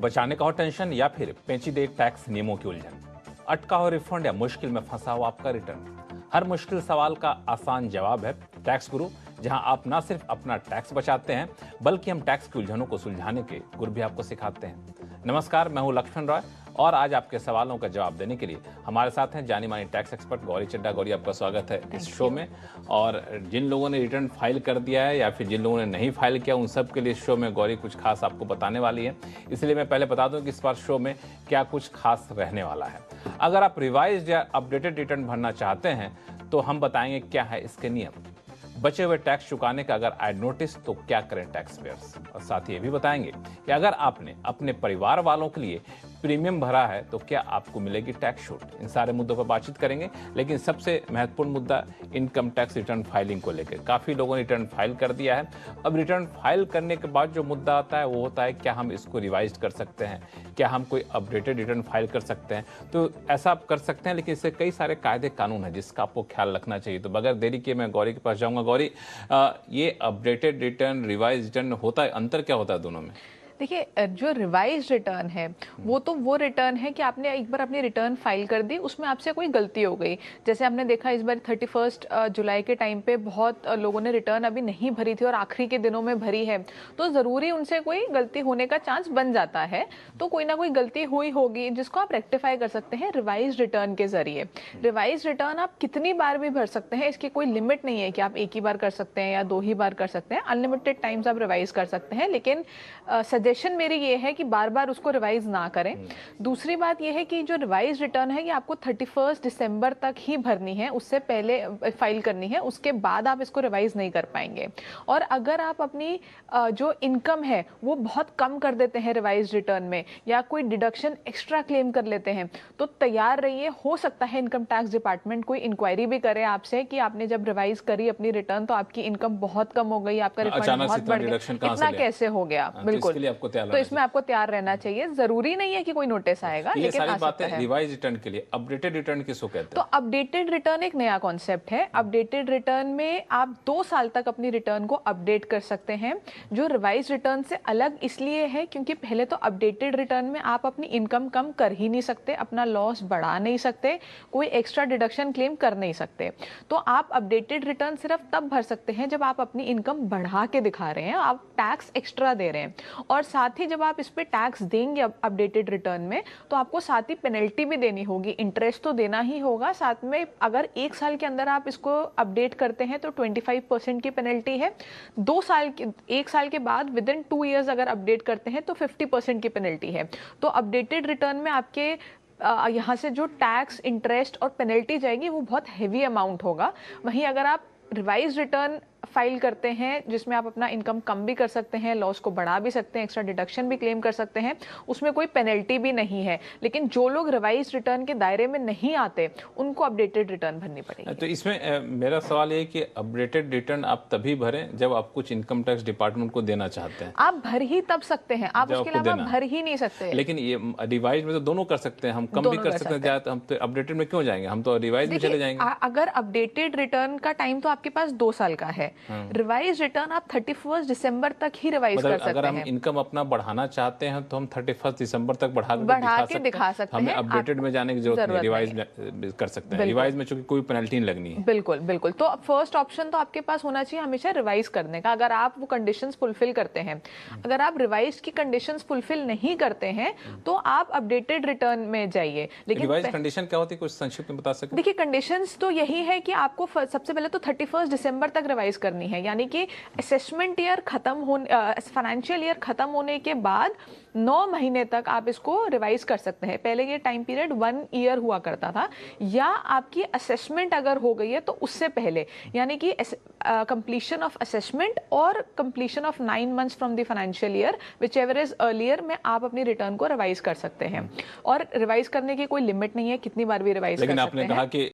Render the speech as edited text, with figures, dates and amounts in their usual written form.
बचाने का हो टेंशन या फिर पेचीदे टैक्स नियमों की उलझन, अटका हो रिफंड या मुश्किल में फंसा हो आपका रिटर्न। हर मुश्किल सवाल का आसान जवाब है टैक्स गुरु, जहां आप न सिर्फ अपना टैक्स बचाते हैं बल्कि हम टैक्स की उलझनों को सुलझाने के गुर भी आपको सिखाते हैं। नमस्कार, मैं हूं लक्ष्मण रॉय और आज आपके सवालों का जवाब देने के लिए हमारे साथ हैं जानी मानी टैक्स एक्सपर्ट गौरी चड्ढा। गौरी, आपका स्वागत है इस शो में। और जिन लोगों ने रिटर्न फाइल कर दिया है या फिर जिन लोगों ने नहीं फाइल किया, उन सब के लिए इस शो में गौरी कुछ खास आपको बताने वाली है। इसलिए मैं पहले बता दूं कि इस बार शो में क्या कुछ खास रहने वाला है। अगर आप रिवाइज या अपडेटेड रिटर्न भरना चाहते हैं तो हम बताएंगे क्या है इसके नियम, बचे हुए टैक्स चुकाने का अगर आए नोटिस तो क्या करें टैक्स पेयर्स, और साथ ही ये भी बताएंगे कि अगर आपने अपने परिवार वालों के लिए प्रीमियम भरा है तो क्या आपको मिलेगी टैक्स छूट। इन सारे मुद्दों पर बातचीत करेंगे, लेकिन सबसे महत्वपूर्ण मुद्दा इनकम टैक्स रिटर्न फाइलिंग को लेकर। काफ़ी लोगों ने रिटर्न फाइल कर दिया है। अब रिटर्न फाइल करने के बाद जो मुद्दा आता है वो होता है क्या हम इसको रिवाइज कर सकते हैं, क्या हम कोई अपडेटेड रिटर्न फाइल कर सकते हैं। तो ऐसा आप कर सकते हैं, लेकिन इससे कई सारे कायदे कानून हैं जिसका आपको ख्याल रखना चाहिए। तो बगैर देरी किए मैं गौरी के पास जाऊँगा। गौरी, ये अपडेटेड रिटर्न रिवाइज रिटर्न होता है, अंतर क्या होता है दोनों में? देखिए, जो रिवाइज रिटर्न है वो रिटर्न है कि आपने एक बार अपनी रिटर्न फाइल कर दी, उसमें आपसे कोई गलती हो गई। जैसे आपने देखा इस बार 31 जुलाई के टाइम पे बहुत लोगों ने रिटर्न अभी नहीं भरी थी और आखिरी के दिनों में भरी है, तो ज़रूरी उनसे कोई गलती होने का चांस बन जाता है। तो कोई ना कोई गलती हुई होगी जिसको आप रेक्टिफाई कर सकते हैं रिवाइज रिटर्न के जरिए। रिवाइज रिटर्न आप कितनी बार भी भर सकते हैं, इसकी कोई लिमिट नहीं है कि आप एक ही बार कर सकते हैं या 2 ही बार कर सकते हैं। अनलिमिटेड टाइम्स आप रिवाइज कर सकते हैं, लेकिन सजेशन मेरी ये है कि बार बार उसको रिवाइज ना करें। दूसरी बात ये है कि जो रिवाइज रिटर्न है ये आपको 31 दिसंबर तक ही भरनी है, उससे पहले फाइल करनी है, उसके बाद आप इसको रिवाइज नहीं कर पाएंगे। और अगर आप अपनी जो इनकम है वो बहुत कम कर देते हैं रिवाइज रिटर्न में, या कोई डिडक्शन एक्स्ट्रा क्लेम कर लेते हैं, तो तैयार रहिए, हो सकता है इनकम टैक्स डिपार्टमेंट कोई इंक्वायरी भी करे आपसे कि आपने जब रिवाइज करी अपनी रिटर्न तो आपकी इनकम बहुत कम हो गई, आपका रिफंड बहुत बढ़ गया, इतना कैसे हो गया। बिल्कुल, तो इसमें आपको तैयार रहना चाहिए। जरूरी नहीं है कि कोई नोटिस आएगा, ये लेकिन सारी आ सकता बातें है। रिवाइज रिटर्न के लिए अपडेटेड रिटर्न किसको कहते हैं? तो अपडेटेड रिटर्न एक नया कॉन्सेप्ट है। अपडेटेड रिटर्न में आप 2 साल तक अपनी रिटर्न को अपडेट कर सकते हैं, जो रिवाइज रिटर्न से अलग इसलिए है क्योंकि पहले तो अपडेटेड रिटर्न में आप अपनी इनकम कम कर ही नहीं सकते, अपना लॉस बढ़ा नहीं सकते, कोई एक्स्ट्रा डिडक्शन क्लेम कर नहीं सकते। तो आप अपडेटेड रिटर्न सिर्फ तब भर सकते हैं जब आप अपनी इनकम बढ़ा के दिखा रहे हैं, आप टैक्स एक्स्ट्रा दे रहे हैं। और साथ ही जब आप इस पे टैक्स देंगे अपडेटेड रिटर्न में, तो आपको साथ ही पेनल्टी भी देनी होगी, इंटरेस्ट तो देना ही होगा साथ में। अगर 1 साल के अंदर आप इसको अपडेट करते हैं तो 25% की पेनल्टी है। 1 साल के बाद विद इन 2 ईयर्स अगर अपडेट करते हैं तो 50% की पेनल्टी है। तो अपडेटेड रिटर्न में आपके यहाँ से जो टैक्स, इंटरेस्ट और पेनल्टी जाएगी वो बहुत हैवी अमाउंट होगा। वहीं अगर आप रिवाइज रिटर्न फाइल करते हैं जिसमें आप अपना इनकम कम भी कर सकते हैं, लॉस को बढ़ा भी सकते हैं, एक्स्ट्रा डिडक्शन भी क्लेम कर सकते हैं, उसमें कोई पेनल्टी भी नहीं है। लेकिन जो लोग रिवाइज रिटर्न के दायरे में नहीं आते उनको अपडेटेड रिटर्न भरनी पड़ेगी। तो इसमें मेरा सवाल ये है कि अपडेटेड रिटर्न आप तभी भरें जब आप कुछ इनकम टैक्स डिपार्टमेंट को देना चाहते हैं। आप भर ही तब सकते हैं, आप उसके अलावा भर ही नहीं सकते। लेकिन ये रिवाइज में तो दोनों कर सकते हैं, हम कम भी कर सकते हैं। हम तो अपडेटेड में क्यों जाएंगे, हम तो रिवाइज में चले जाएंगे। अगर अपडेटेड रिटर्न का टाइम तो आपके पास 2 साल का है, रिवाइज रिटर्न आप 31 दिसंबर तक ही रिवाइज कर सकते हैं। अगर हम इनकम अपना बढ़ाना चाहते हैं तो हम 31 दिसंबर तक बढ़ा के दिखा सकते हैं। हमें अपडेटेड में जाने की जरूरत नहीं, रिवाइज में कर सकते हैं। रिवाइज में चूंकि कोई पेनल्टी नहीं लगनी है। बिल्कुल। तो फर्स्ट ऑप्शन तो आपके पास होना चाहिए हमेशा रिवाइज करने का, अगर आप वो कंडीशंस फुलफिल करते हैं। अगर आप रिवाइज की कंडीशंस फुलफिल नहीं करते हैं तो आप अपडेटेड रिटर्न में जाइए। लेकिन रिवाइज कंडीशन क्या होती है, कुछ संक्षिप्त में बता सकते हैं? देखिए, कंडीशंस तो यही है कि आपको सबसे पहले तो 31 दिसंबर तक रिवाइज करनी है, यानी कि असेसमेंट ईयर खत्म होने, फाइनेंशियल ईयर खत्म होने के बाद 9 महीने तक आप इसको रिवाइज कर सकते हैं। पहले ये टाइम पीरियड 1 ईयर हुआ करता था, या आपकी असेसमेंट अगर हो गई है तो उससे पहले, यानी कि कंप्लीशन ऑफ असेसमेंट और completion of 9 months from the financial year, which ever is earlier, में आप अपनी रिटर्न को रिवाइज कर सकते हैं। और रिवाइज करने की कोई लिमिट नहीं है, कितनी बार भी रिवाइज कर सकते हैं। लेकिन आपने कहा कि